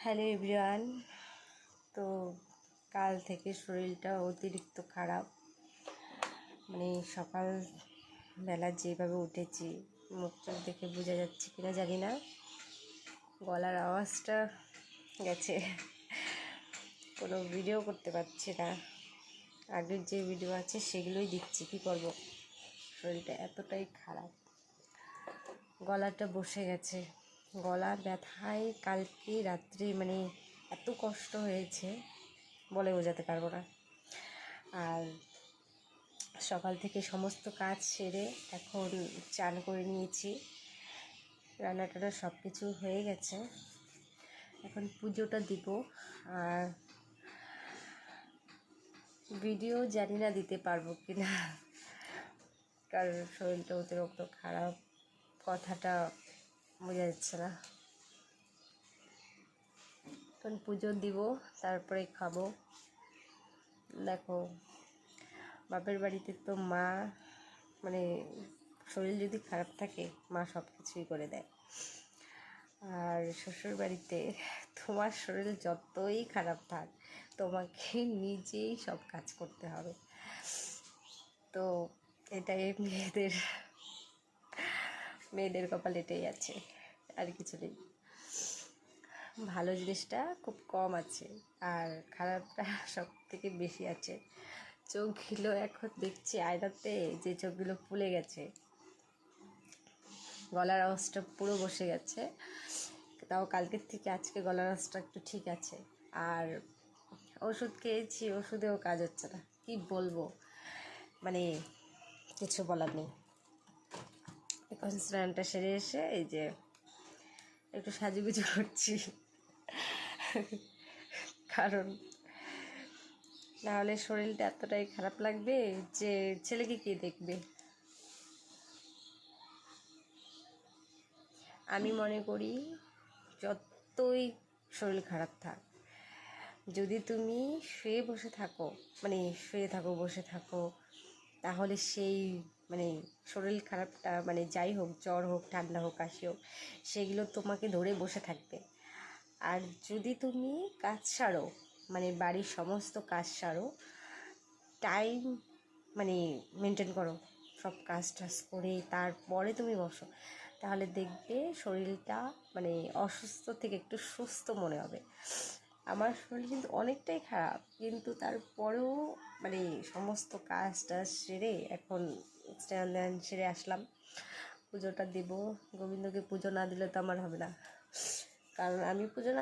Hello everyone. তো কাল থেকে শরীরটা অতিরিক্ত খারাপ, মানে সকালবেলা যেভাবে উঠেছি মুখ চোখ দেখে বোঝা যাচ্ছে কিনা জানি না, গলার আওয়াজটা গেছে, কোনো ভিডিও করতে পারছি না। আগের যে ভিডিও আছে সেগুলোই দিচ্ছি, কী করব, শরীরটা এতটাই খারাপ, গলাটা বসে গেছে, গলা ব্যথায় কালকে রাত্রে মানে এত কষ্ট হয়েছে বলে বোঝাতে পারবো না। আর সকাল থেকে সমস্ত কাজ সেরে এখন চান করে নিয়েছি, রান্না টান্না সব কিছু হয়ে গেছে, এখন পুজোটা দিব। আর ভিডিও জানি না দিতে পারবো কি না, কারণ শরীরটা অতিরিক্ত খারাপ, কথাটা বোঝা যাচ্ছে না। এখন পুজো দিব, তারপরে খাবো। দেখো, বাপের বাড়িতে তো মা, মানে শরীর যদি খারাপ থাকে মা সব কিছুই করে দেয়, আর শ্বশুর বাড়িতে তোমার শরীর যতই খারাপ থাক তোমাকে নিজেই সব কাজ করতে হবে। তো এটাই মেয়েদের কপাল এটাই আছে, আর কিছু নেই। ভালো জিনিসটা খুব কম আছে আর খারাপটা সব থেকে বেশি আছে। চোখগুলো এখন দেখছি আয়নাতে যে চোখগুলো ফুলে গেছে, গলার আওয়াজটা পুরো বসে গেছে, তাও কালকের থেকে আজকে গলার আওয়াজটা একটু ঠিক আছে। আর ওষুধ খেয়েছি, ওষুধেও কাজ হচ্ছে না, কি বলবো, মানে কিছু বলার নেই। এখন স্নানটা সেরে এসে এই যে একটু সাজুগুজু করছি, কারণ নাহলে শরীরটা এতটাই খারাপ লাগবে যে ছেলেকে কে দেখবে। আমি মনে করি যতই শরীর খারাপ থাক, যদি তুমি শুয়ে বসে থাকো, মানে শুয়ে থাকো বসে থাকো, তাহলে সেই মানে শরীর খারাপটা, মানে যাই হোক, জ্বর হোক ঠান্ডা হোক কাশি হোক, সেগুলো তোমাকে ধরে বসে থাকবে। আর যদি তুমি কাজ সারো, মানে বাড়ির সমস্ত কাজ সারো, টাইম মানে মেনটেন করো, সব কাজ টাজ করে তারপরে তুমি বসো, তাহলে দেখবে শরীরটা মানে অসুস্থ থেকে একটু সুস্থ মনে হবে। আমার শরীর কিন্তু অনেকটাই খারাপ, কিন্তু তারপরেও মানে সমস্ত কাজ টাজ সেরে এখন স্নান সেরে আসলাম, পুজোটা দেব। গোবিন্দকে পুজো না দিলে তো আমার হবে না, কারণ আমি পুজো না